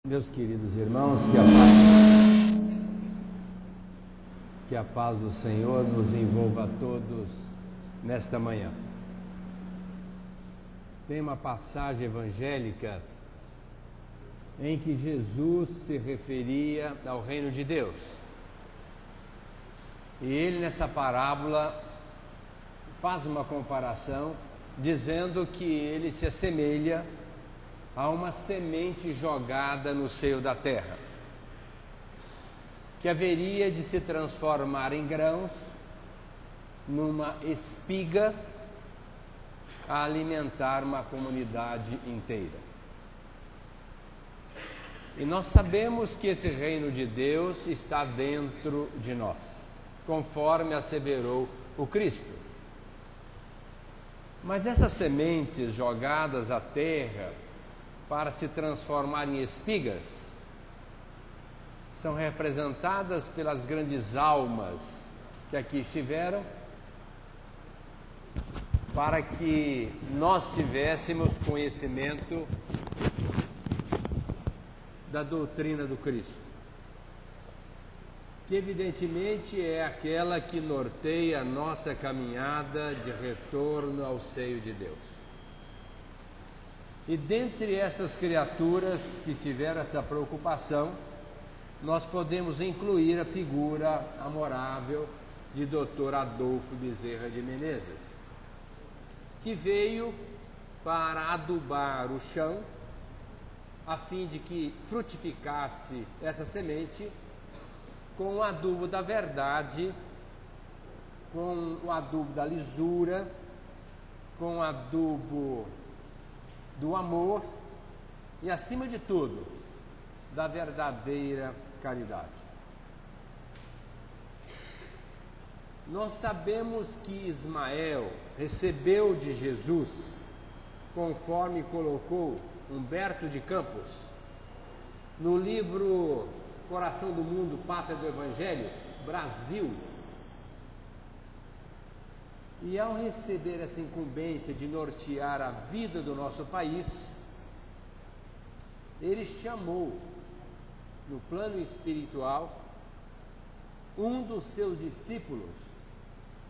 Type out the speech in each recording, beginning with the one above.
Meus queridos irmãos, que a paz do Senhor nos envolva a todos nesta manhã. Tem uma passagem evangélica em que Jesus se referia ao reino de Deus. E ele, nessa parábola, faz uma comparação dizendo que ele se assemelha a uma semente jogada no seio da terra, que haveria de se transformar em grãos, numa espiga, a alimentar uma comunidade inteira. E nós sabemos que esse reino de Deus está dentro de nós, conforme asseverou o Cristo. Mas essas sementes jogadas à terra para se transformar em espigas são representadas pelas grandes almas que aqui estiveram, para que nós tivéssemos conhecimento da doutrina do Cristo, que evidentemente é aquela que norteia a nossa caminhada de retorno ao seio de Deus. E dentre essas criaturas que tiveram essa preocupação, nós podemos incluir a figura amorável de Dr. Adolfo Bezerra de Menezes, que veio para adubar o chão, a fim de que frutificasse essa semente com o adubo da verdade, com o adubo da lisura, com o adubo do amor e, acima de tudo, da verdadeira caridade. Nós sabemos que Ismael recebeu de Jesus, conforme colocou Humberto de Campos, no livro Coração do Mundo, Pátria do Evangelho, Brasil. E ao receber essa incumbência de nortear a vida do nosso país, ele chamou, no plano espiritual, um dos seus discípulos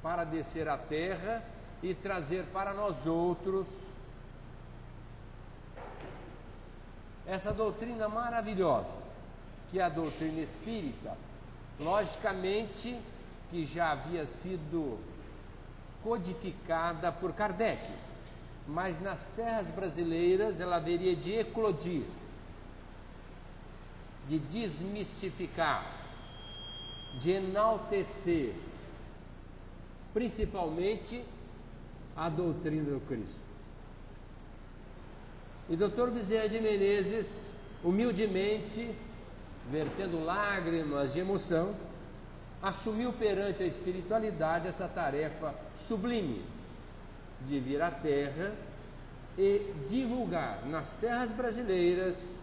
para descer à terra e trazer para nós outros essa doutrina maravilhosa, que é a doutrina espírita, logicamente que já havia sido codificada por Kardec, mas nas terras brasileiras ela haveria de eclodir, de desmistificar, de enaltecer, principalmente a doutrina do Cristo. E Dr. Bezerra de Menezes, humildemente, vertendo lágrimas de emoção, assumiu perante a espiritualidade essa tarefa sublime de vir à terra e divulgar nas terras brasileiras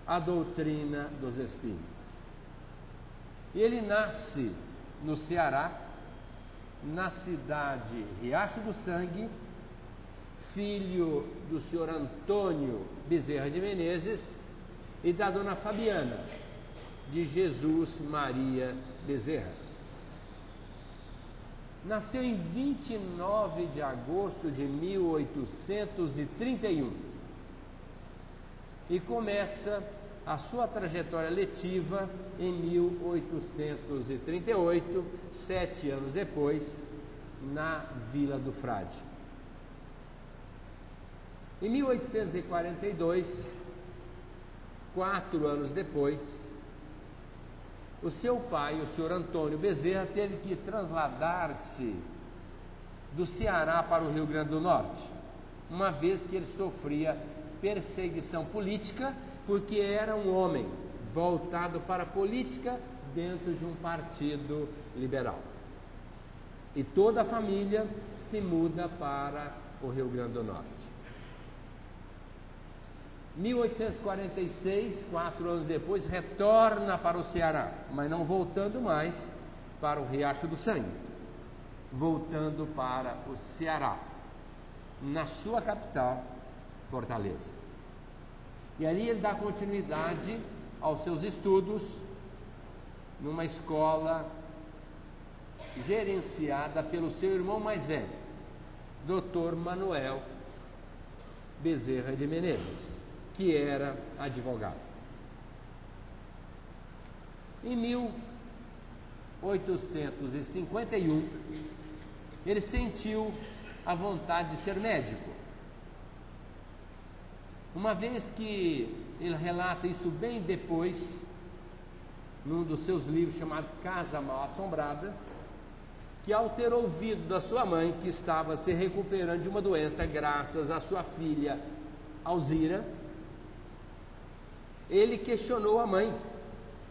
a doutrina dos Espíritos. E ele nasce no Ceará, na cidade Riacho do Sangue, filho do senhor Antônio Bezerra de Menezes e da dona Fabiana de Jesus Maria Bezerra. Nasceu em 29 de agosto de 1831 e começa a sua trajetória letiva em 1838, 7 anos depois, na Vila do Frade. Em 1842, 4 anos depois, o seu pai, o senhor Antônio Bezerra, teve que trasladar-se do Ceará para o Rio Grande do Norte, uma vez que ele sofria perseguição política, porque era um homem voltado para a política dentro de um partido liberal. E toda a família se muda para o Rio Grande do Norte. 1846, 4 anos depois, retorna para o Ceará, mas não voltando mais para o Riacho do Sangue, voltando para o Ceará, na sua capital, Fortaleza. E ali ele dá continuidade aos seus estudos numa escola gerenciada pelo seu irmão mais velho, Dr. Manuel Bezerra de Menezes, que era advogado. Em 1851, ele sentiu a vontade de ser médico. Uma vez que ele relata isso bem depois, num dos seus livros chamado Casa Mal Assombrada, que ao ter ouvido da sua mãe que estava se recuperando de uma doença graças à sua filha Alzira, ele questionou a mãe: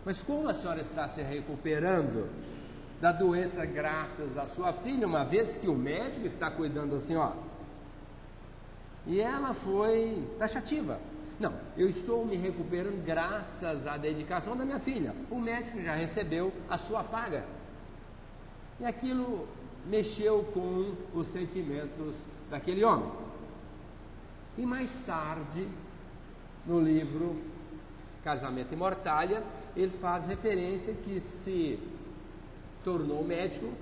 mas como a senhora está se recuperando da doença graças à sua filha, uma vez que o médico está cuidando da senhora? E ela foi taxativa: não, eu estou me recuperando graças à dedicação da minha filha, o médico já recebeu a sua paga. E aquilo mexeu com os sentimentos daquele homem. E mais tarde, no livro Casamento e Mortalha, ele faz referência que se tornou médico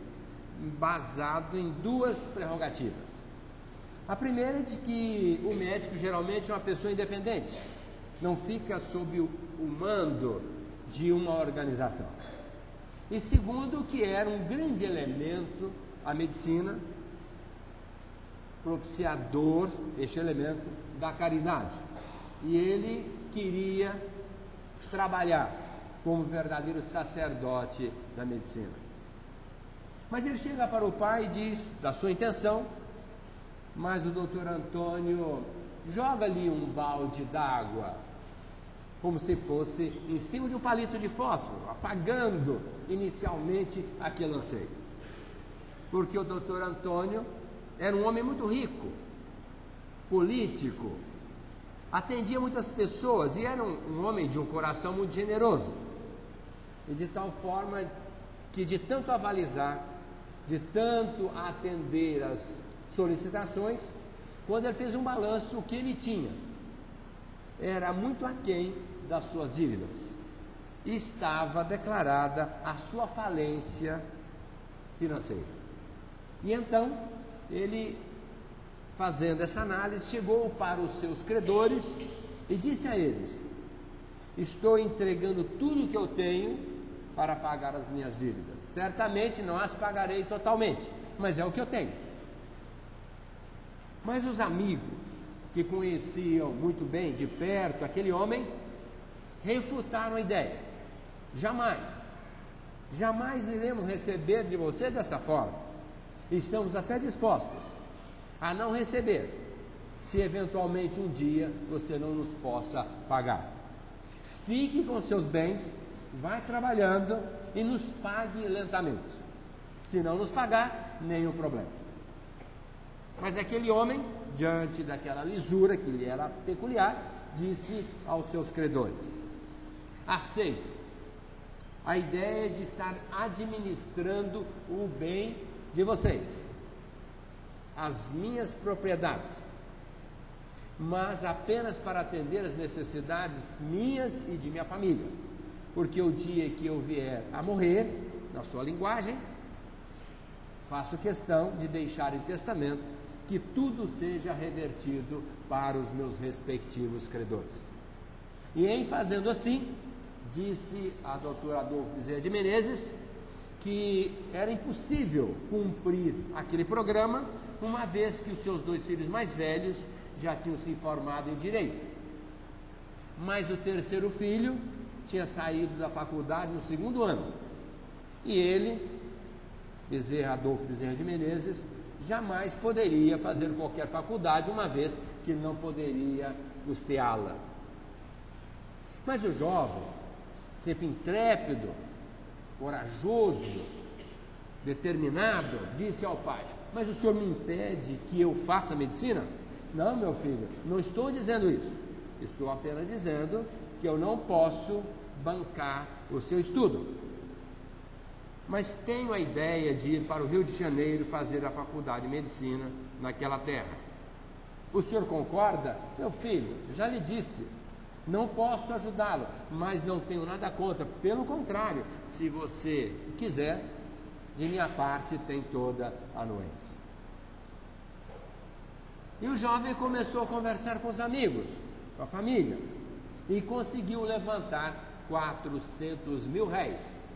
baseado em duas prerrogativas. A primeira é de que o médico geralmente é uma pessoa independente, não fica sob o mando de uma organização. E segundo, que era um grande elemento, a medicina, propiciador, este elemento da caridade. E ele queria trabalhar como verdadeiro sacerdote da medicina. Mas ele chega para o pai e diz da sua intenção: mas o doutor Antônio joga ali um balde d'água, como se fosse em cima de um palito de fósforo, apagando inicialmente aquele anseio. Porque o doutor Antônio era um homem muito rico, político, atendia muitas pessoas e era um homem de um coração muito generoso. E de tal forma que, de tanto avalizar, de tanto atender as solicitações, quando ele fez um balanço, o que ele tinha era muito aquém das suas dívidas. Estava declarada a sua falência financeira. E então, ele, fazendo essa análise, chegou para os seus credores e disse a eles: estou entregando tudo que eu tenho para pagar as minhas dívidas. Certamente não as pagarei totalmente, mas é o que eu tenho. Mas os amigos que conheciam muito bem de perto aquele homem refutaram a ideia: jamais iremos receber de você dessa forma. Estamos até dispostos a não receber, se eventualmente um dia você não nos possa pagar. Fique com seus bens, vai trabalhando e nos pague lentamente. Se não nos pagar, nenhum problema. Mas aquele homem, diante daquela lisura que lhe era peculiar, disse aos seus credores: aceito a ideia de estar administrando o bem de vocês, as minhas propriedades, mas apenas para atender as necessidades minhas e de minha família, porque o dia que eu vier a morrer, na sua linguagem, faço questão de deixar em testamento que tudo seja revertido para os meus respectivos credores. E em fazendo assim, disse a doutora Adolfo Bezerra de Menezes que era impossível cumprir aquele programa, uma vez que os seus dois filhos mais velhos já tinham se formado em direito. Mas o terceiro filho tinha saído da faculdade no segundo ano. E ele, Adolfo Bezerra de Menezes, jamais poderia fazer qualquer faculdade, uma vez que não poderia custeá-la. Mas o jovem, sempre intrépido, corajoso, determinado, disse ao pai: mas o senhor me impede que eu faça medicina? Não, meu filho, não estou dizendo isso. Estou apenas dizendo que eu não posso bancar o seu estudo. Mas tenho a ideia de ir para o Rio de Janeiro fazer a faculdade de medicina naquela terra. O senhor concorda? Meu filho, já lhe disse, Não posso ajudá-lo, mas não tenho nada contra. Pelo contrário, se você quiser, de minha parte tem toda a anuência. E o jovem começou a conversar com os amigos, com a família, e conseguiu levantar 400 mil réis,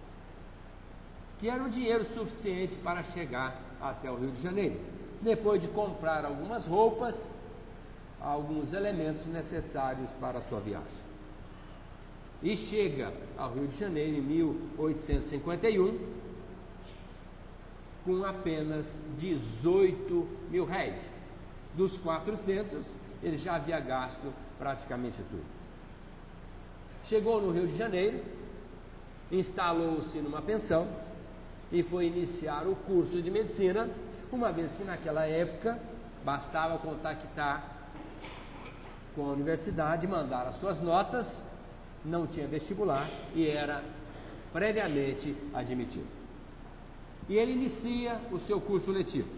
que era um dinheiro suficiente para chegar até o Rio de Janeiro, depois de comprar algumas roupas, alguns elementos necessários para a sua viagem. E chega ao Rio de Janeiro em 1851 com apenas 18 mil réis. Dos 400, ele já havia gasto praticamente tudo. Chegou no Rio de Janeiro, instalou-se numa pensão e foi iniciar o curso de medicina, uma vez que naquela época bastava contactar com a universidade, mandar as suas notas, não tinha vestibular e era previamente admitido. E ele inicia o seu curso letivo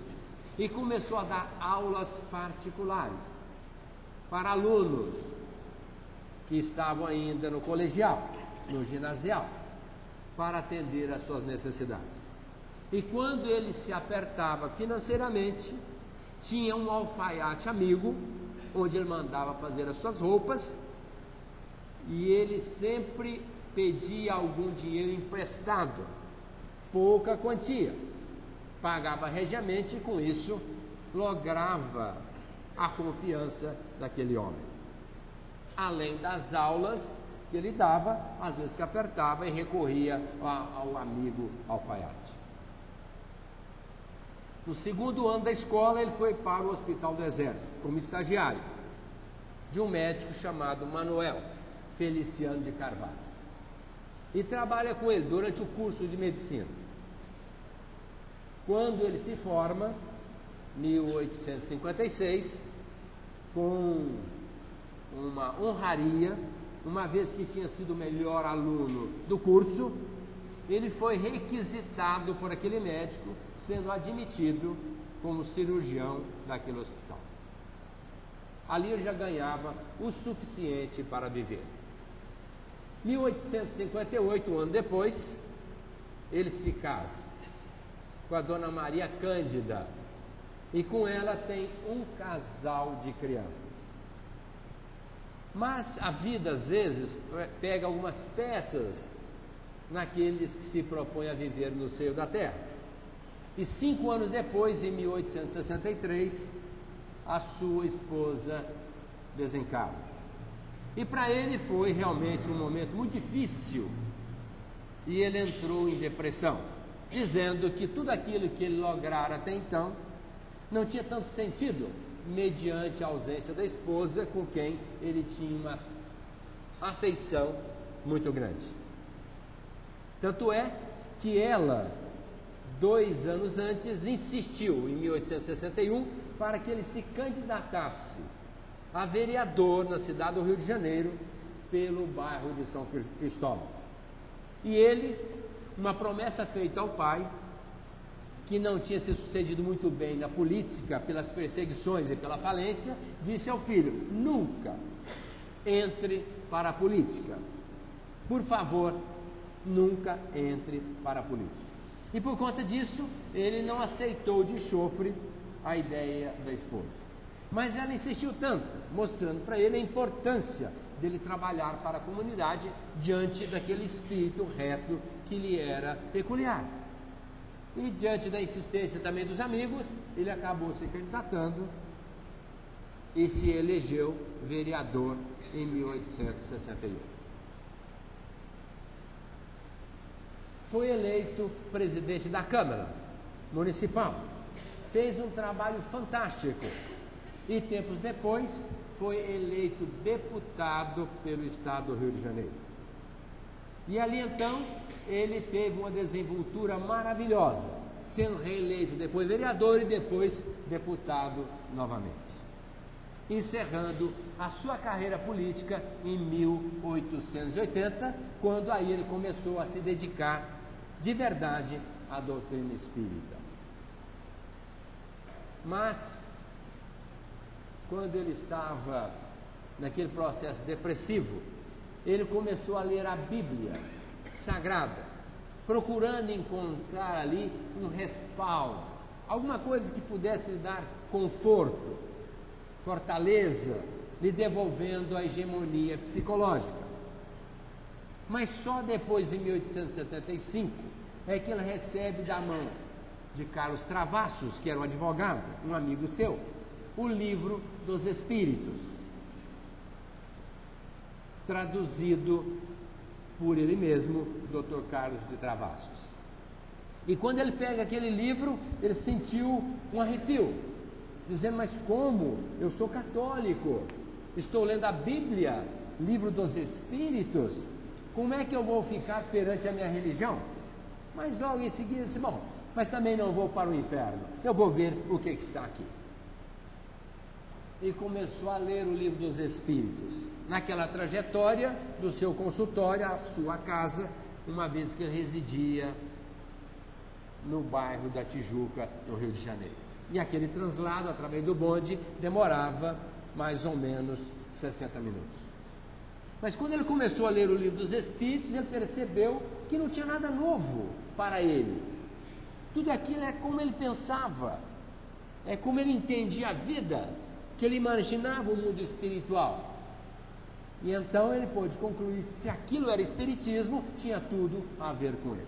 e começou a dar aulas particulares para alunos que estavam ainda no colegial, no ginasial, para atender às suas necessidades. E quando ele se apertava financeiramente, tinha um alfaiate amigo, onde ele mandava fazer as suas roupas, e ele sempre pedia algum dinheiro emprestado, pouca quantia, pagava regiamente e com isso lograva a confiança daquele homem. Além das aulas que ele dava, às vezes se apertava e recorria ao amigo alfaiate. No segundo ano da escola, ele foi para o Hospital do Exército, como estagiário, de um médico chamado Manuel Feliciano de Carvalho. E trabalha com ele durante o curso de medicina. Quando ele se forma, 1856, com uma honraria, uma vez que tinha sido o melhor aluno do curso, ele foi requisitado por aquele médico, sendo admitido como cirurgião daquele hospital. Ali ele já ganhava o suficiente para viver. 1858, um ano depois, ele se casa com a dona Maria Cândida e com ela tem um casal de crianças. Mas a vida às vezes pega algumas peças naqueles que se propõem a viver no seio da terra. E 5 anos depois, em 1863, a sua esposa desencarna. E para ele foi realmente um momento muito difícil, e ele entrou em depressão, dizendo que tudo aquilo que ele lograra até então não tinha tanto sentido, mediante a ausência da esposa, com quem ele tinha uma afeição muito grande. Tanto é que ela, 2 anos antes, insistiu, em 1861, para que ele se candidatasse a vereador na cidade do Rio de Janeiro, pelo bairro de São Cristóvão. E ele, uma promessa feita ao pai, que não tinha se sucedido muito bem na política, pelas perseguições e pela falência, disse ao filho: nunca entre para a política. Por favor, nunca entre para a política. E por conta disso, ele não aceitou de chofre a ideia da esposa. Mas ela insistiu tanto, mostrando para ele a importância dele trabalhar para a comunidade diante daquele espírito reto que lhe era peculiar. E diante da insistência também dos amigos, ele acabou se candidatando e se elegeu vereador em 1861. Foi eleito presidente da Câmara Municipal, fez um trabalho fantástico e tempos depois foi eleito deputado pelo estado do Rio de Janeiro. E ali então ele teve uma desenvoltura maravilhosa, sendo reeleito depois vereador e depois deputado novamente, encerrando a sua carreira política em 1880, quando aí ele começou a se dedicar de verdade à doutrina espírita. Mas quando ele estava naquele processo depressivo, ele começou a ler a Bíblia Sagrada, procurando encontrar ali um respaldo, alguma coisa que pudesse lhe dar conforto, fortaleza, lhe devolvendo a hegemonia psicológica. Mas só depois de 1875 é que ele recebe da mão de Carlos Travassos, que era um advogado, um amigo seu, o Livro dos Espíritos, traduzido por ele mesmo, Dr. Carlos de Travassos. E quando ele pega aquele livro, ele sentiu um arrepio, dizendo: mas como? Eu sou católico, estou lendo a Bíblia, Livro dos Espíritos, como é que eu vou ficar perante a minha religião? Mas logo em seguida disse: bom, mas também não vou para o inferno, eu vou ver o que está aqui. E começou a ler o Livro dos Espíritos, naquela trajetória do seu consultório à sua casa, uma vez que ele residia no bairro da Tijuca, no Rio de Janeiro. E aquele translado através do bonde demorava mais ou menos 60 minutos. Mas quando ele começou a ler o Livro dos Espíritos, ele percebeu que não tinha nada novo para ele. Tudo aquilo é como ele pensava, é como ele entendia a vida, que ele imaginava o mundo espiritual. E então ele pôde concluir que se aquilo era espiritismo, tinha tudo a ver com ele.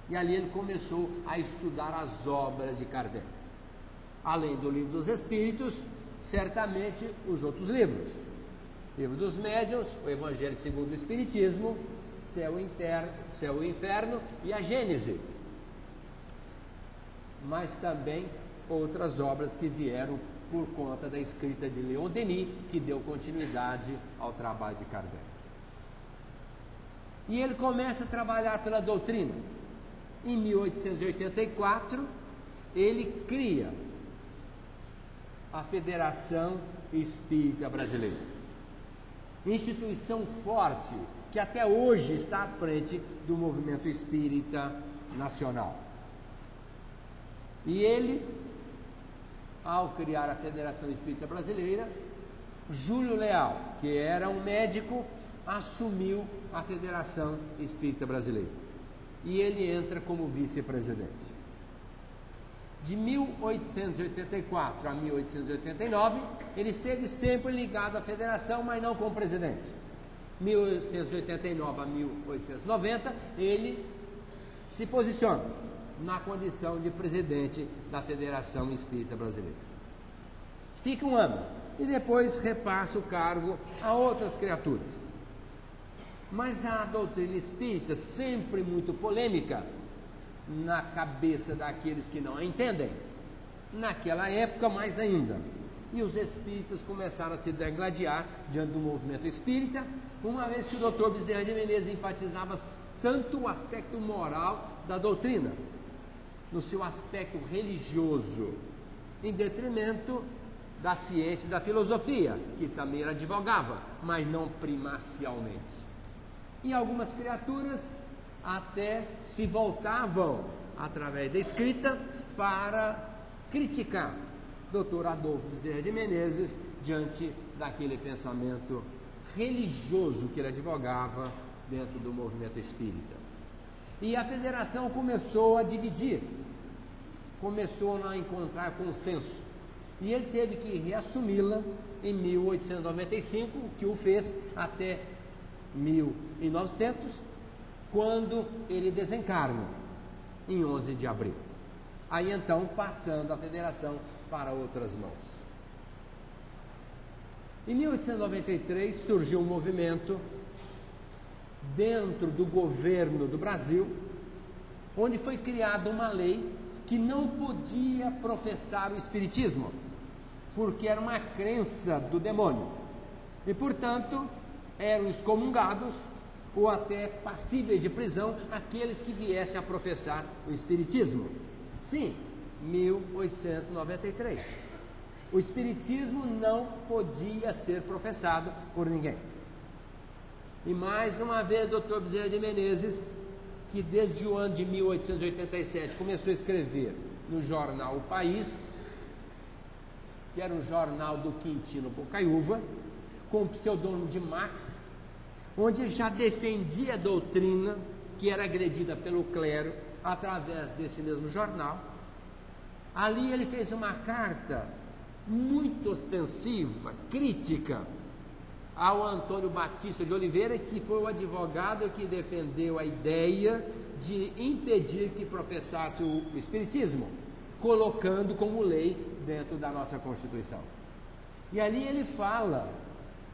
E ali ele começou a estudar as obras de Kardec. Além do Livro dos Espíritos, certamente os outros livros. Livro dos Médiuns, o Evangelho segundo o Espiritismo, Céu e Inferno e a Gênese. Mas também outras obras que vieram por conta da escrita de Leon Denis, que deu continuidade ao trabalho de Kardec. E ele começa a trabalhar pela doutrina. Em 1884, ele cria a Federação Espírita Brasileira, instituição forte que até hoje está à frente do movimento espírita nacional. E ele, ao criar a Federação Espírita Brasileira, Júlio Leal, que era um médico, assumiu a Federação Espírita Brasileira. E ele entra como vice-presidente. De 1884 a 1889, ele esteve sempre ligado à federação, mas não como presidente. 1889 a 1890, ele se posiciona na condição de presidente da Federação Espírita Brasileira. Fica um ano e depois repassa o cargo a outras criaturas. Mas a doutrina espírita, sempre muito polêmica na cabeça daqueles que não a entendem, naquela época mais ainda. E os espíritas começaram a se degladiar diante do movimento espírita, uma vez que o Dr. Bezerra de Menezes enfatizava tanto o aspecto moral da doutrina, no seu aspecto religioso, em detrimento da ciência e da filosofia, que também ele advogava, mas não primacialmente. E algumas criaturas até se voltavam, através da escrita, para criticar Dr. Adolfo Bezerra de Menezes diante daquele pensamento religioso que ele advogava dentro do movimento espírita. E a federação começou a dividir, começou a encontrar consenso, e ele teve que reassumi-la em 1895, o que o fez até 1900, quando ele desencarna, em 11 de abril. Aí então, passando a federação para outras mãos. Em 1893, surgiu um movimento dentro do governo do Brasil, onde foi criada uma lei que não podia professar o espiritismo, porque era uma crença do demônio, e portanto eram excomungados ou até passíveis de prisão aqueles que viessem a professar o espiritismo. Sim, 1893. O espiritismo não podia ser professado por ninguém. E mais uma vez, Dr. Bezerra de Menezes, que desde o ano de 1887 começou a escrever no jornal O País, que era o jornal do Quintino Bocaiúva, com o pseudônimo de Max, onde ele já defendia a doutrina que era agredida pelo clero através desse mesmo jornal. Ali ele fez uma carta muito ostensiva, crítica, ao Antônio Batista de Oliveira, que foi o advogado que defendeu a ideia de impedir que professasse o Espiritismo, colocando como lei dentro da nossa Constituição. E ali ele fala,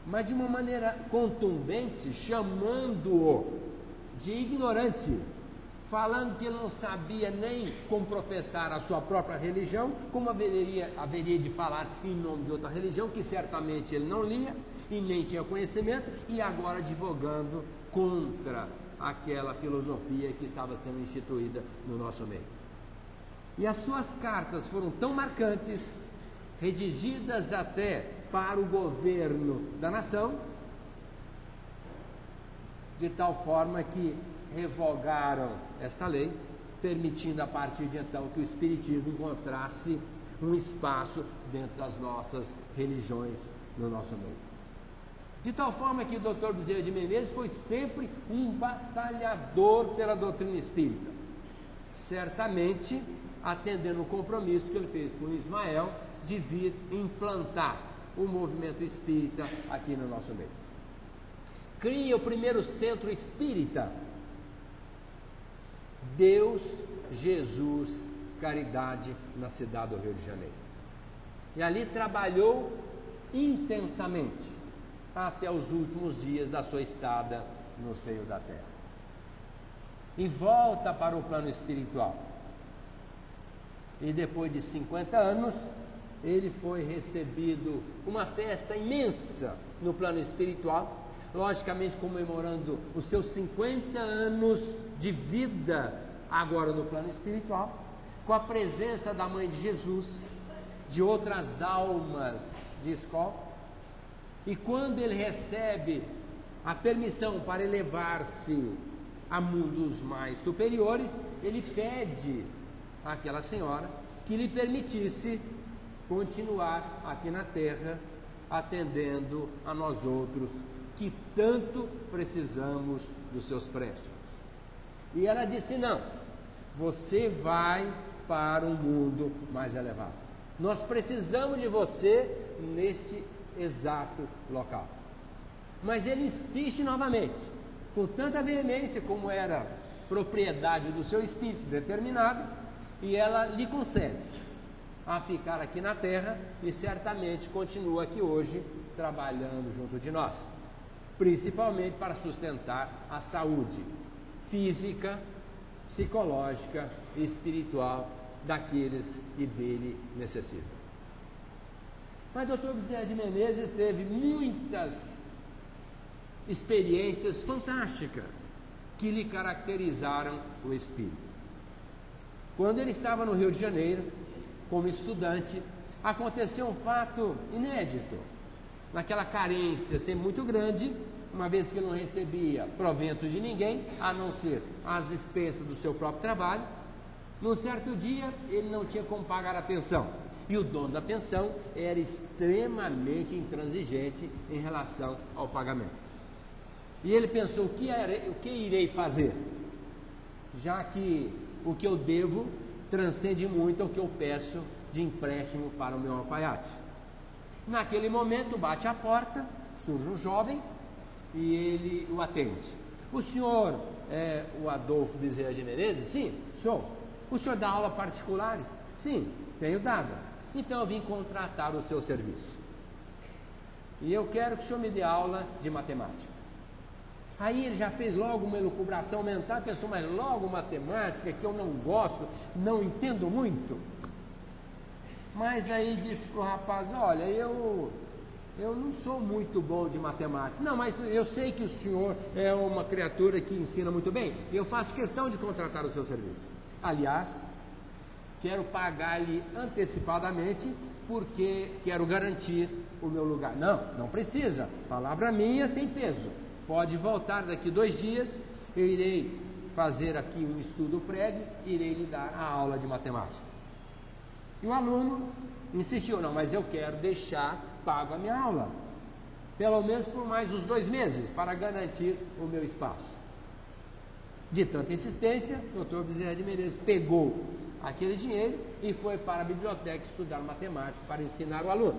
mas de uma maneira contundente, chamando-o de ignorante, falando que ele não sabia nem como professar a sua própria religião, como haveria de falar em nome de outra religião, que certamente ele não lia e nem tinha conhecimento, e agora advogando contra aquela filosofia que estava sendo instituída no nosso meio. E as suas cartas foram tão marcantes, redigidas até para o governo da nação, de tal forma que revogaram esta lei, permitindo a partir de então que o Espiritismo encontrasse um espaço dentro das nossas religiões no nosso meio. De tal forma que o Dr. Bezerra de Menezes foi sempre um batalhador pela doutrina espírita, certamente atendendo o compromisso que ele fez com Ismael de vir implantar o movimento espírita aqui no nosso meio. Cria o primeiro centro espírita, Deus, Jesus, Caridade, na cidade do Rio de Janeiro. E ali trabalhou intensamente até os últimos dias da sua estada no seio da terra. E volta para o plano espiritual. E depois de 50 anos, ele foi recebido com uma festa imensa no plano espiritual, logicamente comemorando os seus 50 anos de vida agora no plano espiritual, com a presença da Mãe de Jesus, de outras almas de escola. E quando ele recebe a permissão para elevar-se a mundos mais superiores, ele pede àquela senhora que lhe permitisse continuar aqui na terra, atendendo a nós outros que tanto precisamos dos seus préstimos. E ela disse: não, você vai para um mundo mais elevado. Nós precisamos de você neste exato local. Mas ele insiste novamente, com tanta veemência como era propriedade do seu espírito determinado, e ela lhe concede a ficar aqui na terra e certamente continua aqui hoje trabalhando junto de nós, principalmente para sustentar a saúde física, psicológica e espiritual daqueles que dele necessitam. Mas o Dr. Bezerra de Menezes teve muitas experiências fantásticas que lhe caracterizaram o espírito. Quando ele estava no Rio de Janeiro, como estudante, aconteceu um fato inédito. Naquela carência sempre muito grande, uma vez que não recebia provento de ninguém, a não ser as despesas do seu próprio trabalho, num certo dia ele não tinha como pagar a pensão. E o dono da pensão era extremamente intransigente em relação ao pagamento. E ele pensou: o que irei fazer? Já que o que eu devo transcende muito ao que eu peço de empréstimo para o meu alfaiate. Naquele momento bate a porta, surge um jovem e ele o atende. O senhor é o Adolfo Bezerra de Menezes? Sim, sou. O senhor dá aula particulares? Sim, tenho dado. Então eu vim contratar o seu serviço. E eu quero que o senhor me dê aula de matemática. Aí ele já fez logo uma elucubração mental, pensou: mas logo matemática, que eu não gosto, não entendo muito. Mas aí disse para o rapaz: olha, eu não sou muito bom de matemática. Não, mas eu sei que o senhor é uma criatura que ensina muito bem, eu faço questão de contratar o seu serviço. Aliás, quero pagar-lhe antecipadamente, porque quero garantir o meu lugar. Não precisa, palavra minha tem peso. Pode voltar daqui 2 dias, eu irei fazer aqui um estudo prévio e irei lhe dar a aula de matemática. E o aluno insistiu, não, mas eu quero deixar pago a minha aula, pelo menos por mais uns 2 meses, para garantir o meu espaço. De tanta insistência, o Dr. Bezerra de Menezes pegou aquele dinheiro e foi para a biblioteca estudar matemática para ensinar o aluno.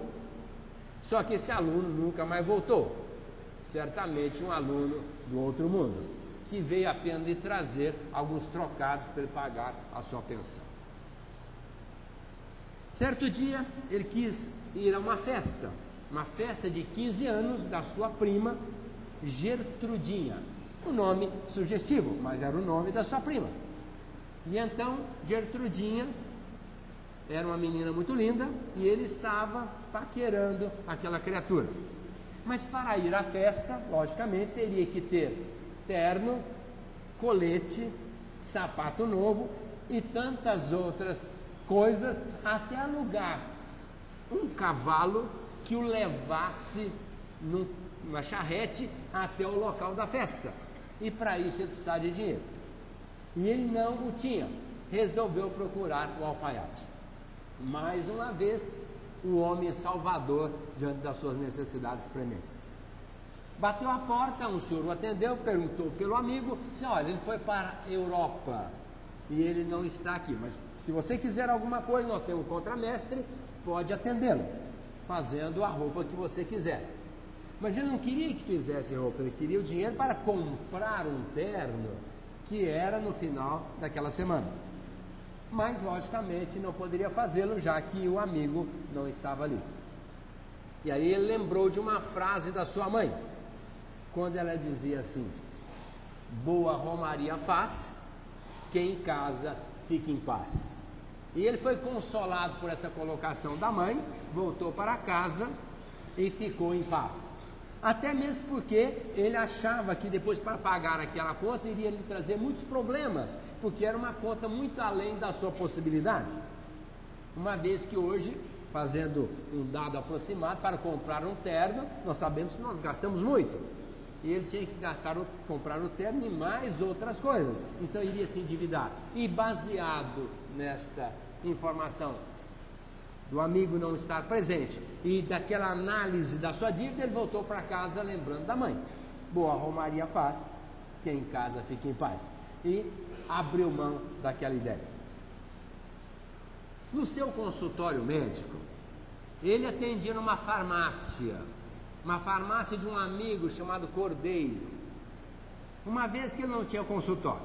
Só que esse aluno nunca mais voltou, certamente um aluno do outro mundo, que veio apenas lhe trazer alguns trocados para ele pagar a sua pensão. Certo dia, ele quis ir a uma festa de 15 anos da sua prima Gertrudinha. Um nome sugestivo, mas era o nome da sua prima. E então, Gertrudinha era uma menina muito linda e ele estava paquerando aquela criatura. Mas para ir à festa, logicamente, teria que ter terno, colete, sapato novo e tantas outras coisas, até alugar um cavalo que o levasse numa charrete até o local da festa. E para isso ele precisava de dinheiro. E ele não o tinha. Resolveu procurar o alfaiate. Mais uma vez, o homem salvador diante das suas necessidades prementes. Bateu a porta, um senhor o atendeu, perguntou pelo amigo, disse, olha, ele foi para a Europa e ele não está aqui, mas se você quiser alguma coisa, nós temos um contramestre, pode atendê-lo, fazendo a roupa que você quiser. Mas ele não queria que fizesse roupa, ele queria o dinheiro para comprar um terno que era no final daquela semana. Mas, logicamente, não poderia fazê-lo, já que o amigo não estava ali. E aí ele lembrou de uma frase da sua mãe, quando ela dizia assim, boa romaria faz, quem em casa fica em paz. E ele foi consolado por essa colocação da mãe, voltou para casa e ficou em paz. Até mesmo porque ele achava que depois, para pagar aquela conta, iria lhe trazer muitos problemas, porque era uma conta muito além da sua possibilidade. Uma vez que hoje, fazendo um dado aproximado, para comprar um terno, nós sabemos que nós gastamos muito. E ele tinha que comprar o terno e mais outras coisas. Então iria se endividar. E baseado nesta informação do amigo não estar presente e daquela análise da sua dívida, ele voltou para casa lembrando da mãe. Boa romaria faz, quem em casa fica em paz. E abriu mão daquela ideia. No seu consultório médico, ele atendia numa farmácia de um amigo chamado Cordeiro, uma vez que ele não tinha consultório.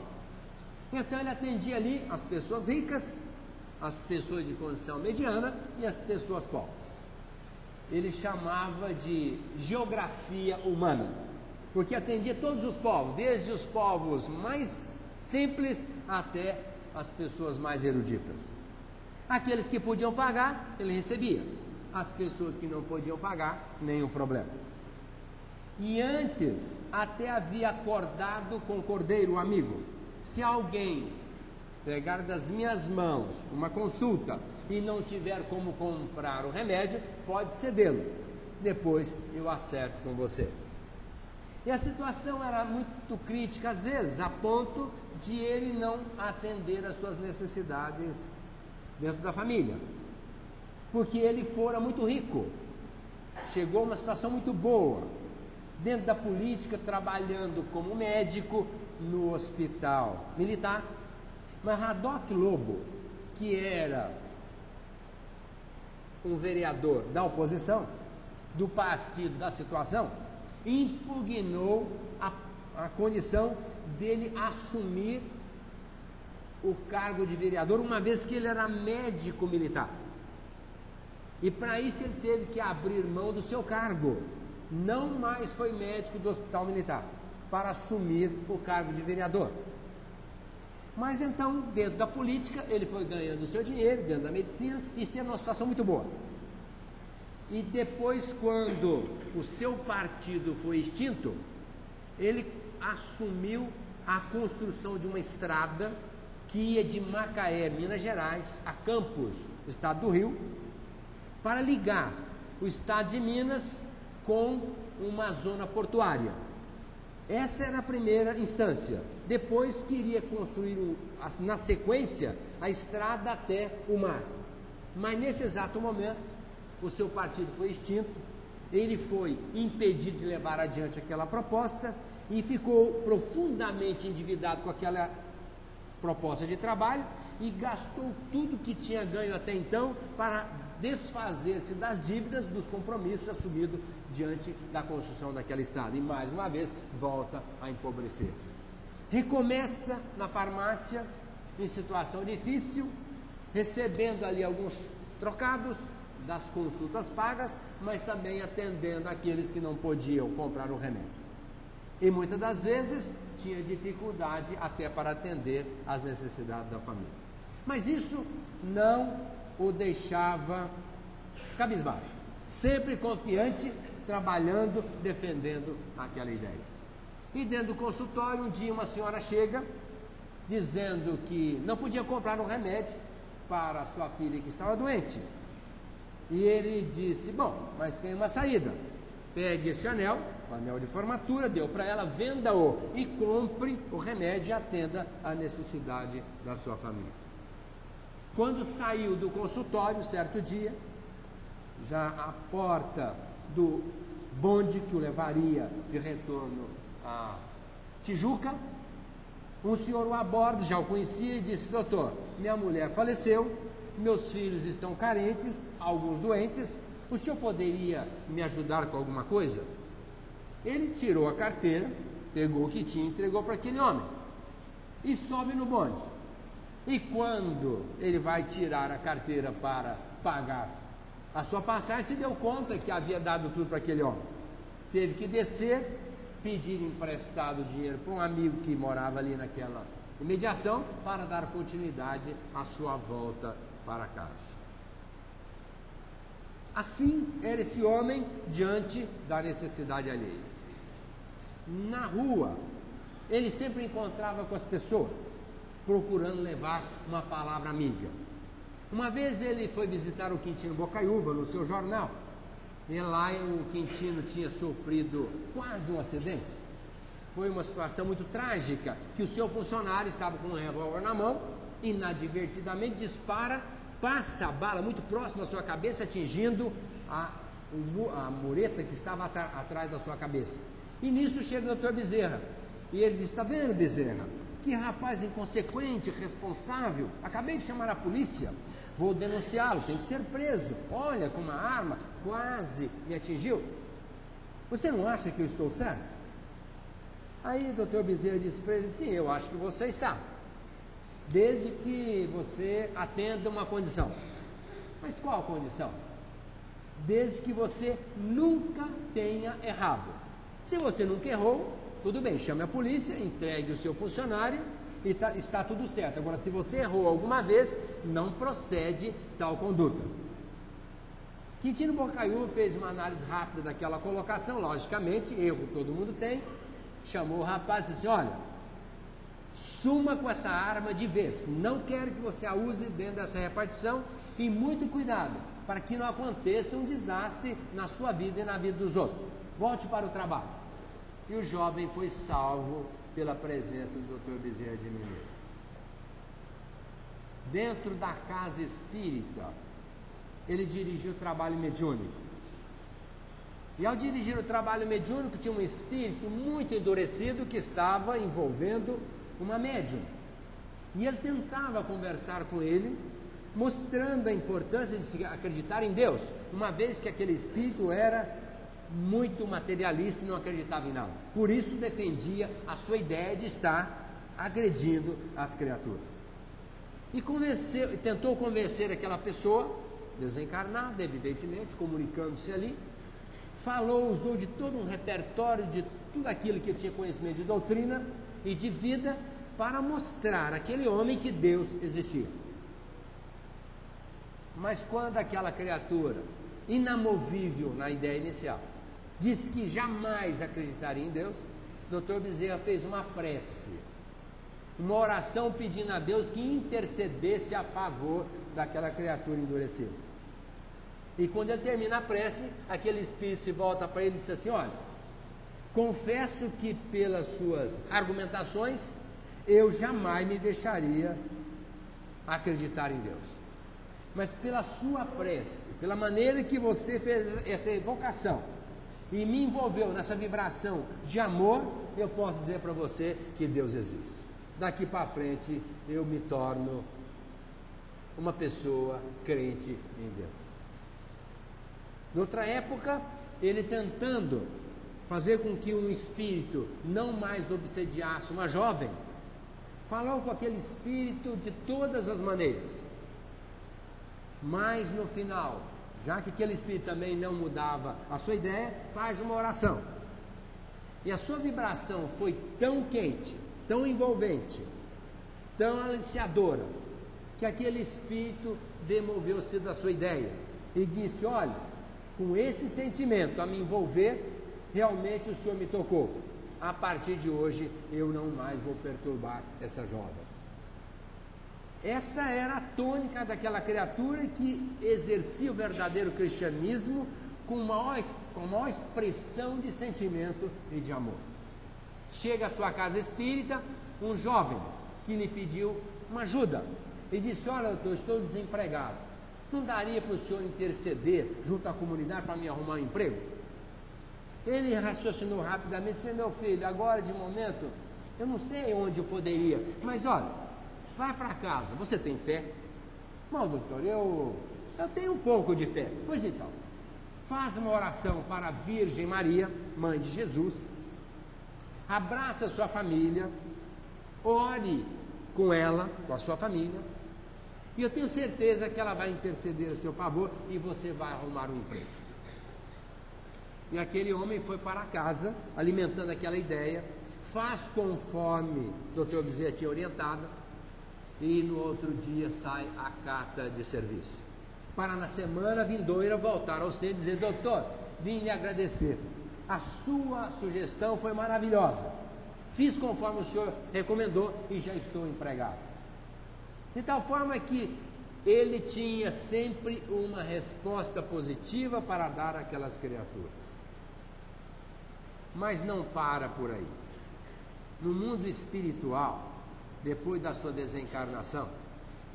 Então ele atendia ali as pessoas ricas, as pessoas de condição mediana e as pessoas pobres. Ele chamava de geografia humana, porque atendia todos os povos, desde os povos mais simples até as pessoas mais eruditas. Aqueles que podiam pagar, ele recebia. As pessoas que não podiam pagar, nenhum problema. E antes, até havia acordado com o Cordeiro, o amigo, se alguém pegar das minhas mãos uma consulta e não tiver como comprar o remédio, pode cedê-lo, depois eu acerto com você. E a situação era muito crítica às vezes, a ponto de ele não atender às suas necessidades dentro da família, porque ele fora muito rico, chegou a uma situação muito boa, dentro da política, trabalhando como médico no hospital militar. Mas Haddock Lobo, que era um vereador da oposição, do partido da situação, impugnou a condição dele assumir o cargo de vereador, uma vez que ele era médico militar. E para isso ele teve que abrir mão do seu cargo. Não mais foi médico do hospital militar, para assumir o cargo de vereador. Mas então, dentro da política, ele foi ganhando o seu dinheiro, dentro da medicina, e esteve numa situação muito boa. E depois, quando o seu partido foi extinto, ele assumiu a construção de uma estrada que ia de Macaé, Minas Gerais, a Campos, estado do Rio, para ligar o estado de Minas com uma zona portuária. Essa era a primeira instância. Depois queria construir, na sequência, a estrada até o mar. Mas nesse exato momento, o seu partido foi extinto, ele foi impedido de levar adiante aquela proposta e ficou profundamente endividado com aquela proposta de trabalho e gastou tudo que tinha ganho até então para desfazer-se das dívidas, dos compromissos assumidos diante da construção daquela estrada. E mais uma vez volta a empobrecer. Recomeça na farmácia em situação difícil, recebendo ali alguns trocados das consultas pagas, mas também atendendo aqueles que não podiam comprar o remédio. E muitas das vezes tinha dificuldade até para atender às necessidades da família. Mas isso não o deixava cabisbaixo, sempre confiante, trabalhando, defendendo aquela ideia. E dentro do consultório, um dia uma senhora chega, dizendo que não podia comprar um remédio para a sua filha que estava doente. E ele disse, bom, mas tem uma saída, pegue esse anel, o anel de formatura, deu para ela, venda-o e compre o remédio e atenda à necessidade da sua família. Quando saiu do consultório, certo dia, já à porta do bonde que o levaria de retorno a Tijuca, um senhor o aborda, já o conhecia e disse, doutor, minha mulher faleceu, meus filhos estão carentes, alguns doentes, o senhor poderia me ajudar com alguma coisa? Ele tirou a carteira, pegou o que tinha e entregou para aquele homem e sobe no bonde. E quando ele vai tirar a carteira para pagar a sua passagem, se deu conta que havia dado tudo para aquele homem. Teve que descer, pedir emprestado dinheiro para um amigo que morava ali naquela imediação para dar continuidade à sua volta para casa. Assim era esse homem diante da necessidade alheia. Na rua, ele sempre encontrava com as pessoas, procurando levar uma palavra amiga. Uma vez ele foi visitar o Quintino Bocaiúva no seu jornal, e lá o Quintino tinha sofrido quase um acidente. Foi uma situação muito trágica, que o seu funcionário estava com um revólver na mão, inadvertidamente dispara, passa a bala muito próximo à sua cabeça, atingindo a mureta que estava atrás da sua cabeça. E nisso chega o doutor Bezerra, e ele diz, está vendo, Bezerra? Que rapaz inconsequente, irresponsável, acabei de chamar a polícia, vou denunciá-lo, tem que ser preso, olha, com uma arma, quase me atingiu. Você não acha que eu estou certo? Aí o doutor Bezerra disse para ele, sim, eu acho que você está, desde que você atenda uma condição. Mas qual condição? Desde que você nunca tenha errado. Se você nunca errou, tudo bem, chame a polícia, entregue o seu funcionário e está tudo certo. Agora, se você errou alguma vez, não procede tal conduta. Quintino Bocaiúva fez uma análise rápida daquela colocação, logicamente, erro todo mundo tem, chamou o rapaz e disse, olha, suma com essa arma de vez, não quero que você a use dentro dessa repartição e muito cuidado, para que não aconteça um desastre na sua vida e na vida dos outros. Volte para o trabalho. E o jovem foi salvo pela presença do Dr. Bezerra de Menezes. Dentro da casa espírita, ele dirigiu o trabalho mediúnico. E ao dirigir o trabalho mediúnico, tinha um espírito muito endurecido que estava envolvendo uma médium. E ele tentava conversar com ele, mostrando a importância de se acreditar em Deus, uma vez que aquele espírito era muito materialista e não acreditava em nada. Por isso defendia a sua ideia de estar agredindo as criaturas. E tentou convencer aquela pessoa, desencarnada, evidentemente, comunicando-se ali, usou de todo um repertório de tudo aquilo que tinha conhecimento de doutrina e de vida para mostrar àquele homem que Deus existia. Mas quando aquela criatura, inamovível na ideia inicial, disse que jamais acreditaria em Deus, o Dr. Bezerra fez uma prece, uma oração pedindo a Deus que intercedesse a favor daquela criatura endurecida. E quando ele termina a prece, aquele espírito se volta para ele e diz assim, olha, confesso que pelas suas argumentações, eu jamais me deixaria acreditar em Deus. mas pela sua prece, pela maneira que você fez essa evocação e me envolveu nessa vibração de amor, eu posso dizer para você que Deus existe. Daqui para frente eu me torno uma pessoa crente em Deus. Noutra época, ele tentando fazer com que um espírito não mais obsediasse uma jovem, falou com aquele espírito de todas as maneiras. Mas no final, já que aquele espírito também não mudava a sua ideia, faz uma oração. E a sua vibração foi tão quente, tão envolvente, tão aliciadora, que aquele espírito demoveu-se da sua ideia e disse: olha, com esse sentimento a me envolver, realmente o Senhor me tocou. A partir de hoje eu não mais vou perturbar essa jovem. Essa era a tônica daquela criatura que exercia o verdadeiro cristianismo com maior expressão de sentimento e de amor. Chega à sua casa espírita um jovem que lhe pediu uma ajuda e disse: olha, doutor, estou desempregado, não daria para o senhor interceder junto à comunidade para me arrumar um emprego? Ele raciocinou rapidamente: disse: meu filho, agora de momento eu não sei onde eu poderia, mas olha, vai para casa. Você tem fé? Bom, doutor, eu tenho um pouco de fé. Pois então, faz uma oração para a Virgem Maria, mãe de Jesus, abraça a sua família, ore com ela, com a sua família, e eu tenho certeza que ela vai interceder a seu favor e você vai arrumar um emprego. E aquele homem foi para casa, alimentando aquela ideia, faz conforme o Dr. Bezerra tinha orientado, e no outro dia sai a carta de serviço, para na semana vindoura voltar ao centro e dizer: doutor, vim lhe agradecer, a sua sugestão foi maravilhosa, fiz conforme o senhor recomendou e já estou empregado. De tal forma que ele tinha sempre uma resposta positiva para dar àquelas criaturas. Mas não para por aí. No mundo espiritual, depois da sua desencarnação,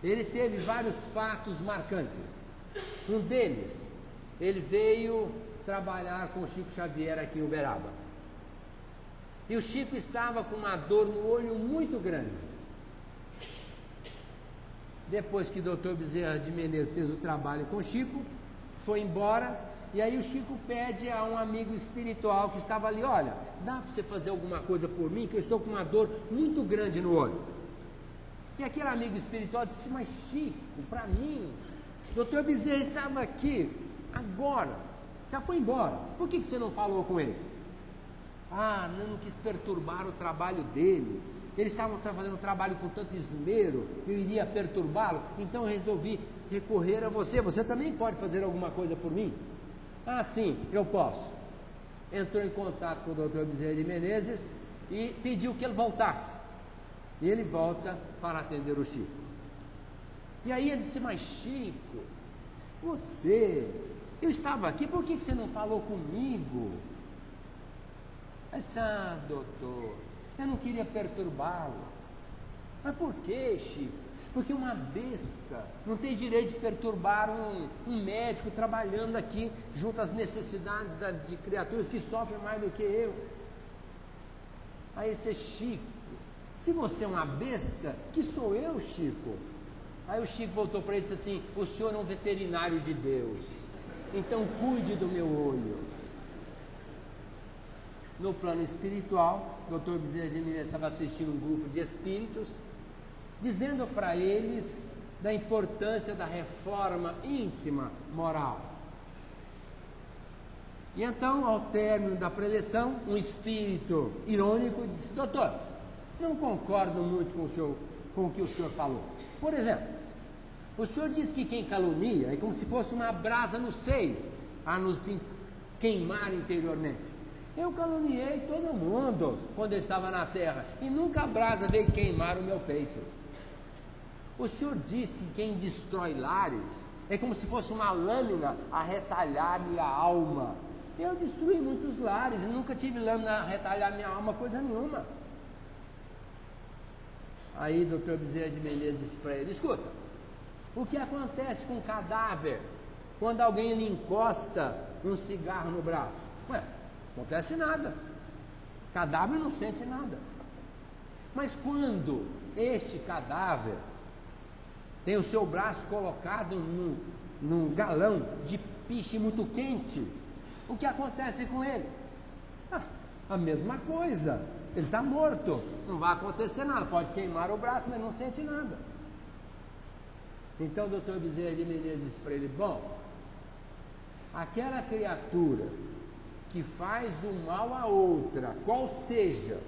ele teve vários fatos marcantes. Um deles, ele veio trabalhar com o Chico Xavier aqui em Uberaba. E o Chico estava com uma dor no olho muito grande. Depois que o Dr. Bezerra de Menezes fez o trabalho com o Chico, foi embora, e aí o Chico pede a um amigo espiritual que estava ali: olha, dá para você fazer alguma coisa por mim, que eu estou com uma dor muito grande no olho. E aquele amigo espiritual disse: mas Chico, para mim, o Dr. Bezerra estava aqui agora, já foi embora, por que você não falou com ele? Ah, não quis perturbar o trabalho dele, eles estavam fazendo um trabalho com tanto esmero, eu iria perturbá-lo, então eu resolvi recorrer a você. Você também pode fazer alguma coisa por mim? Ah, sim, eu posso. Entrou em contato com o Dr. Bezerra de Menezes e pediu que ele voltasse. E ele volta para atender o Chico. E aí ele disse: mas Chico, eu estava aqui, por que você não falou comigo? Ah, doutor, eu não queria perturbá-lo. Mas por que, Chico? Porque uma besta não tem direito de perturbar um médico trabalhando aqui junto às necessidades de criaturas que sofrem mais do que eu. Aí esse Chico: se você é uma besta, que sou eu, Chico? Aí o Chico voltou para ele e disse assim: o senhor é um veterinário de Deus, então cuide do meu olho. No plano espiritual, o Dr. Bezerra de Menezes estava assistindo um grupo de espíritos, dizendo para eles da importância da reforma íntima moral. E então, ao término da preleção, um espírito irônico disse: doutor, não concordo muito com o que o senhor falou. Por exemplo, o senhor diz que quem calunia é como se fosse uma brasa no seio, a nos queimar interiormente. Eu caluniei todo mundo quando eu estava na terra, e nunca a brasa veio queimar o meu peito. O senhor disse que quem destrói lares é como se fosse uma lâmina a retalhar-lhe a alma. Eu destruí muitos lares e nunca tive lâmina a retalhar minha alma, coisa nenhuma. Aí o Dr. Bezerra de Menezes disse para ele: escuta, O que acontece com o cadáver quando alguém lhe encosta um cigarro no braço? Não acontece nada. O cadáver não sente nada. Mas quando este cadáver tem o seu braço colocado num galão de piche muito quente, o que acontece com ele? A mesma coisa. Ele está morto, não vai acontecer nada, pode queimar o braço, mas não sente nada. Então o doutor Bezerra de Menezes disse para ele: bom, aquela criatura que faz o mal a outra, qual seja,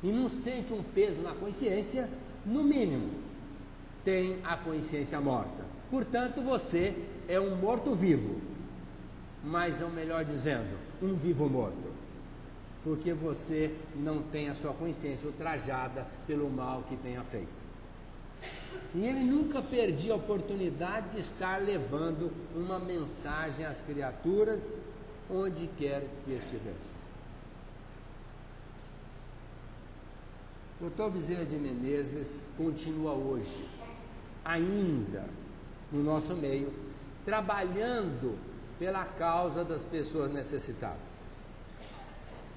e não sente um peso na consciência, no mínimo, tem a consciência morta. Portanto, você é um morto-vivo, mas, ou melhor dizendo, um vivo-morto, porque você não tem a sua consciência ultrajada pelo mal que tenha feito. E ele nunca perdia a oportunidade de estar levando uma mensagem às criaturas, onde quer que estivesse. O Dr. Bezerra de Menezes continua hoje, ainda no nosso meio, trabalhando pela causa das pessoas necessitadas.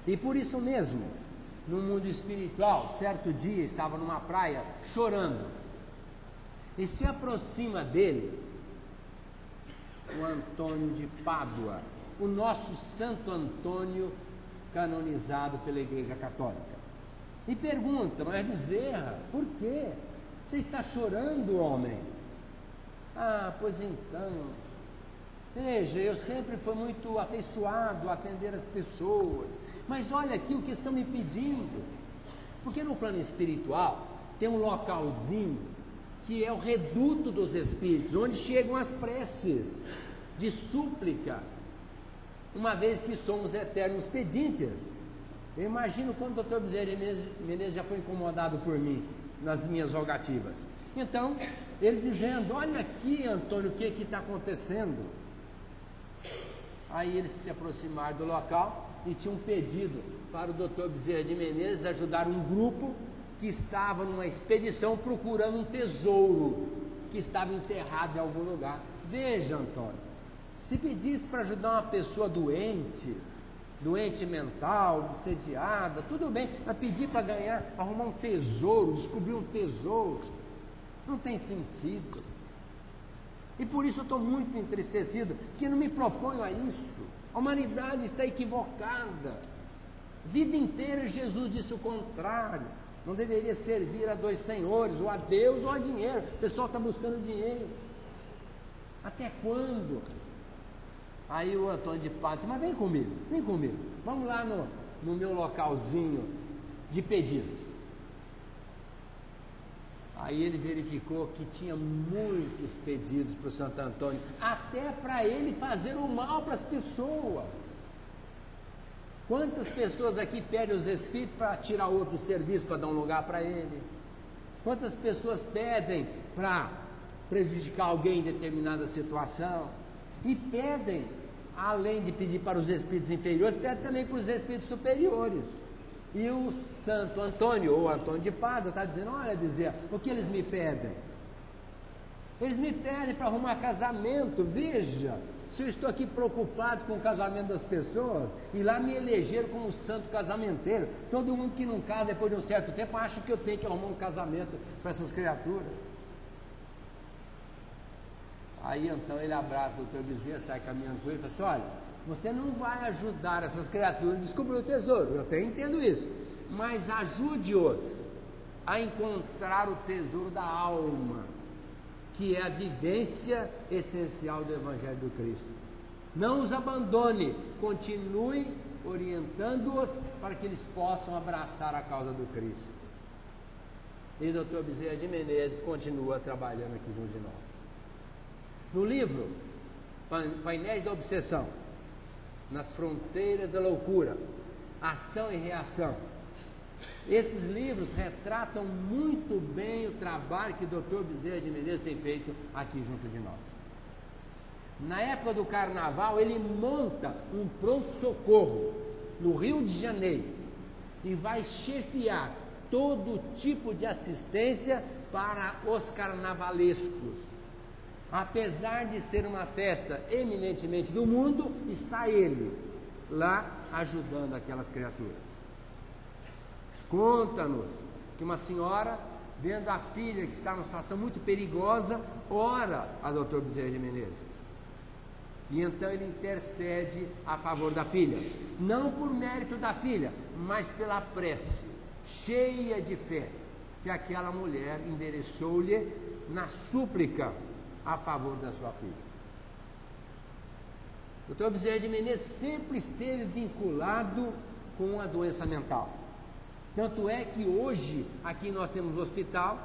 E por isso mesmo, no mundo espiritual, certo dia estava numa praia chorando, e se aproxima dele o Antônio de Pádua, o nosso Santo Antônio canonizado pela Igreja Católica, e pergunta: mas Bezerra, por quê? Você está chorando, homem? Pois então, veja, eu sempre fui muito afeiçoado a atender as pessoas, mas olha aqui o que estão me pedindo, porque no plano espiritual tem um localzinho que é o reduto dos espíritos, onde chegam as preces de súplica, uma vez que somos eternos pedintes. Eu imagino quando o Dr. Bezerra de Menezes já foi incomodado por mim nas minhas rogativas. Então, ele dizendo: olha aqui, Antônio, o que está acontecendo? Aí eles se aproximaram do local e tinham um pedido para o Dr. Bezerra de Menezes ajudar um grupo que estava numa expedição procurando um tesouro que estava enterrado em algum lugar. Veja, Antônio, se pedisse para ajudar uma pessoa doente mental, dissediada, tudo bem, mas pedir para arrumar um tesouro, descobrir um tesouro, não tem sentido. E por isso eu estou muito entristecido, porque não me proponho a isso. A humanidade está equivocada. Vida inteira Jesus disse o contrário. Não deveria servir a dois senhores, ou a Deus ou a dinheiro. O pessoal está buscando dinheiro. Até quando? Aí o Antônio de Pádua disse: mas vem comigo, vamos lá no meu localzinho de pedidos. Aí ele verificou que tinha muitos pedidos para o Santo Antônio, até para ele fazer o mal para as pessoas. Quantas pessoas aqui pedem os espíritos para tirar outro serviço, para dar um lugar para ele? Quantas pessoas pedem para prejudicar alguém em determinada situação? E pedem, além de pedir para os espíritos inferiores, pedem também para os espíritos superiores. E o Santo Antônio, ou Antônio de Pádua, está dizendo: olha, Bezerra, o que eles me pedem? Eles me pedem para arrumar casamento. Veja, se eu estou aqui preocupado com o casamento das pessoas, e lá me elegeram como santo casamenteiro, todo mundo que não casa depois de um certo tempo acha que eu tenho que arrumar um casamento para essas criaturas. Aí então ele abraça o doutor Bezerra, sai caminhando com ele e fala assim: olha, você não vai ajudar essas criaturas a descobrir o tesouro, eu até entendo isso, mas ajude-os a encontrar o tesouro da alma, que é a vivência essencial do Evangelho do Cristo. Não os abandone, continue orientando-os para que eles possam abraçar a causa do Cristo. E o Dr. Bezerra de Menezes continua trabalhando aqui junto de nós. No livro Painéis da Obsessão, nas Fronteiras da Loucura, Ação e Reação, esses livros retratam muito bem o trabalho que o Dr. Bezerra de Menezes tem feito aqui junto de nós. Na época do carnaval, ele monta um pronto-socorro no Rio de Janeiro e vai chefiar todo tipo de assistência para os carnavalescos, apesar de ser uma festa eminentemente do mundo, está ele lá ajudando aquelas criaturas. Conta-nos que uma senhora, vendo a filha que está numa situação muito perigosa, ora a Dr. Bezerra de Menezes. E então ele intercede a favor da filha, não por mérito da filha, mas pela prece cheia de fé que aquela mulher endereçou-lhe na súplica a favor da sua filha. O Dr. Bezerra de Menezes sempre esteve vinculado com a doença mental. Tanto é que hoje aqui nós temos um hospital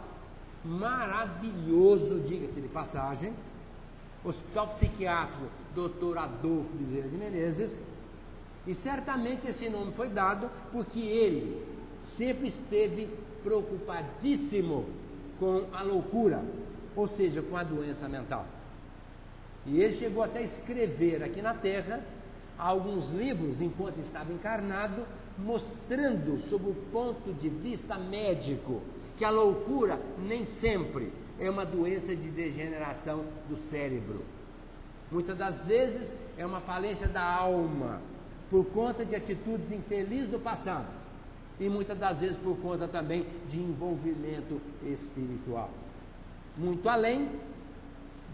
maravilhoso, diga-se de passagem, Hospital Psiquiátrico Dr. Adolfo Bezerra de Menezes, e certamente esse nome foi dado porque ele sempre esteve preocupadíssimo com a loucura, ou seja, com a doença mental. E ele chegou até a escrever aqui na Terra alguns livros, enquanto estava encarnado, mostrando, sob o ponto de vista médico, que a loucura nem sempre é uma doença de degeneração do cérebro. Muitas das vezes é uma falência da alma, por conta de atitudes infelizes do passado, e muitas das vezes por conta também de envolvimento espiritual. Muito além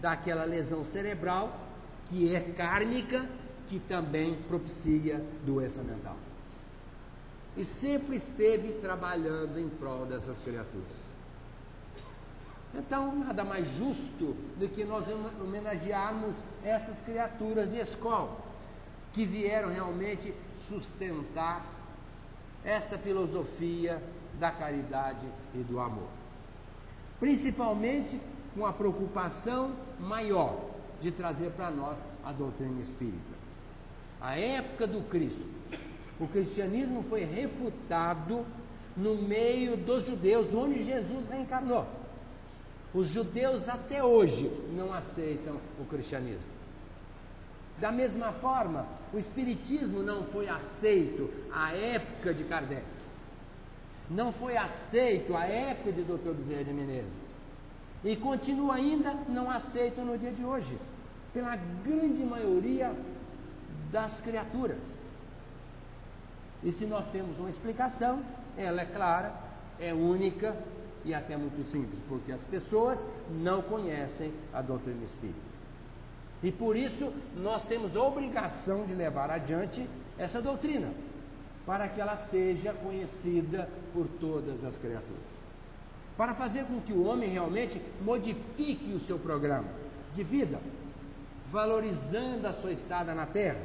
daquela lesão cerebral, que é kármica, que também propicia doença mental. E sempre esteve trabalhando em prol dessas criaturas. Então, nada mais justo do que nós homenagearmos essas criaturas de escola, que vieram realmente sustentar esta filosofia da caridade e do amor. Principalmente com a preocupação maior de trazer para nós a doutrina espírita. A época do Cristo, o cristianismo foi refutado no meio dos judeus, onde Jesus reencarnou. Os judeus até hoje não aceitam o cristianismo. Da mesma forma, o espiritismo não foi aceito à época de Kardec. Não foi aceito à época de Dr. Bezerra de Menezes. E continua ainda não aceito no dia de hoje, pela grande maioria das criaturas. E se nós temos uma explicação, ela é clara, é única e até muito simples, porque as pessoas não conhecem a doutrina espírita. E por isso nós temos a obrigação de levar adiante essa doutrina, para que ela seja conhecida por todas as criaturas. Para fazer com que o homem realmente modifique o seu programa de vida, valorizando a sua estada na Terra,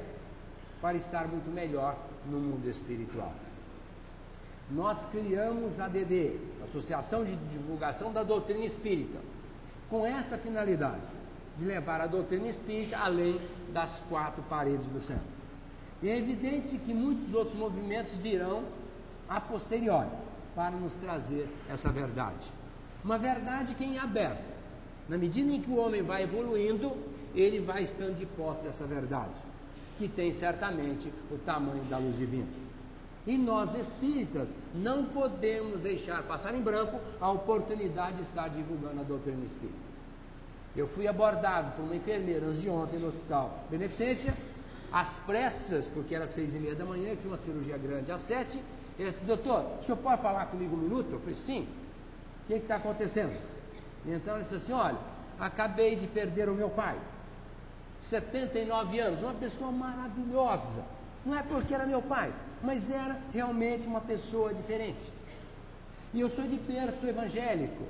para estar muito melhor no mundo espiritual. Nós criamos a ADD, Associação de Divulgação da Doutrina Espírita, com essa finalidade, de levar a doutrina espírita além das quatro paredes do centro. E é evidente que muitos outros movimentos virão a posteriori, para nos trazer essa verdade. Uma verdade que é em aberto. Na medida em que o homem vai evoluindo, ele vai estando de posse dessa verdade, que tem certamente o tamanho da luz divina. E nós espíritas não podemos deixar passar em branco a oportunidade de estar divulgando a doutrina espírita. Eu fui abordado por uma enfermeira antes de ontem no Hospital Beneficência, às pressas, porque era 6h30 da manhã, tinha uma cirurgia grande às 7h. Ele disse: doutor, o senhor pode falar comigo um minuto? Eu falei: sim. O que está acontecendo? E então ele disse assim: olha, acabei de perder o meu pai, 79 anos, uma pessoa maravilhosa. Não é porque era meu pai, mas era realmente uma pessoa diferente. E eu sou de berço evangélico.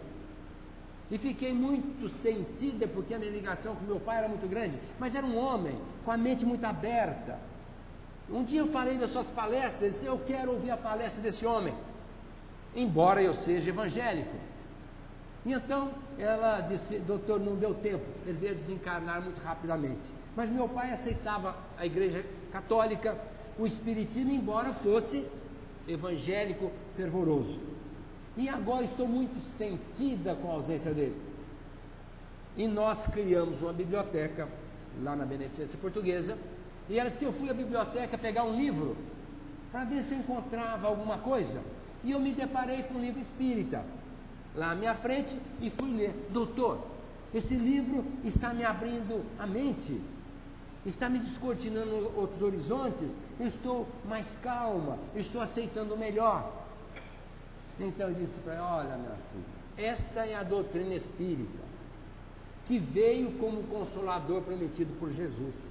E fiquei muito sentida, porque a minha ligação com meu pai era muito grande, mas era um homem com a mente muito aberta. Um dia eu falei das suas palestras, ele disse: eu quero ouvir a palestra desse homem, embora eu seja evangélico. E então ela disse: doutor, não deu tempo, ele veio desencarnar muito rapidamente. Mas meu pai aceitava a igreja católica, o espiritismo, embora fosse evangélico fervoroso. E agora estou muito sentida com a ausência dele. E nós criamos uma biblioteca lá na Beneficência Portuguesa. E ela disse: eu fui à biblioteca pegar um livro para ver se eu encontrava alguma coisa. E eu me deparei com um livro espírita lá à minha frente e fui ler. Doutor, Esse livro está me abrindo a mente, está me descortinando outros horizontes, eu estou mais calma, eu estou aceitando melhor. Então eu disse para ela: olha, minha filha, esta é a doutrina espírita, que veio como consolador prometido por Jesus,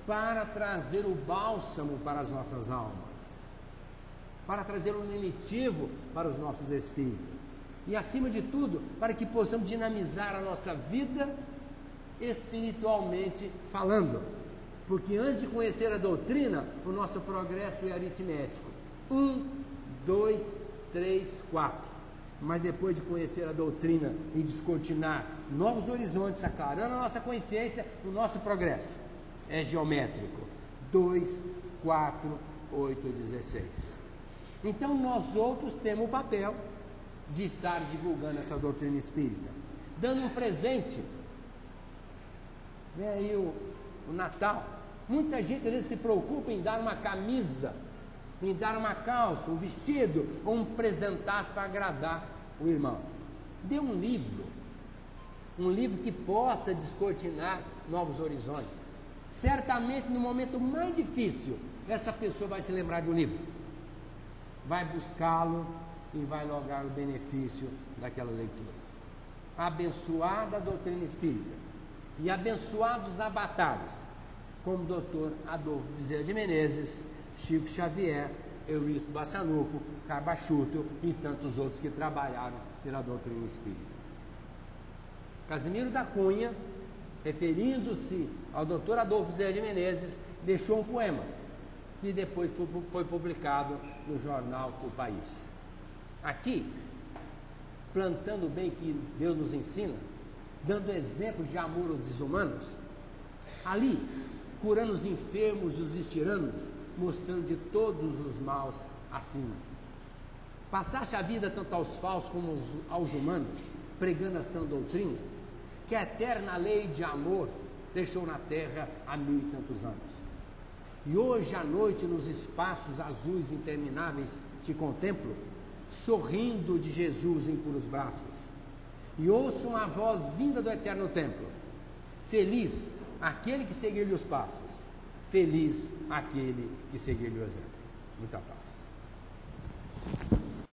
para trazer o bálsamo para as nossas almas, para trazer o lenitivo para os nossos espíritos, e acima de tudo, para que possamos dinamizar a nossa vida espiritualmente falando, porque antes de conhecer a doutrina, o nosso progresso é aritmético, 1, 2, 3, 4, mas depois de conhecer a doutrina e descortinar novos horizontes, aclarando a nossa consciência, o nosso progresso é geométrico, 2, 4, 8, 16. Então nós outros temos o papel de estar divulgando essa doutrina espírita, dando um presente. Vem aí o Natal, muita gente às vezes se preocupa em dar uma camisa, em dar uma calça, um vestido, ou um presentaço para agradar o irmão. Dê um livro que possa descortinar novos horizontes. Certamente no momento mais difícil, essa pessoa vai se lembrar do livro, vai buscá-lo e vai lograr o benefício daquela leitura. Abençoada a doutrina espírita e abençoados os avatares, como o Dr. Adolfo Bezerra de Menezes, Chico Xavier, Eurísto Bassanufo, Carbachuto e tantos outros que trabalharam pela doutrina espírita. Casimiro da Cunha, referindo-se ao Dr. Adolfo Bezerra de Menezes, deixou um poema que depois foi publicado no jornal O País. Aqui, plantando o bem que Deus nos ensina, dando exemplos de amor aos desumanos, ali, curando os enfermos e os tiranos, mostrando de todos os maus acima. Passaste a vida tanto aos falsos como aos humanos, pregando a sã doutrina, que a eterna lei de amor deixou na terra há 1000 e tantos anos. E hoje à noite, nos espaços azuis intermináveis, te contemplo, sorrindo de Jesus em puros braços, e ouço uma voz vinda do eterno templo: feliz aquele que seguir-lhe os passos, feliz aquele que seguir-lhe o exemplo. Muita paz.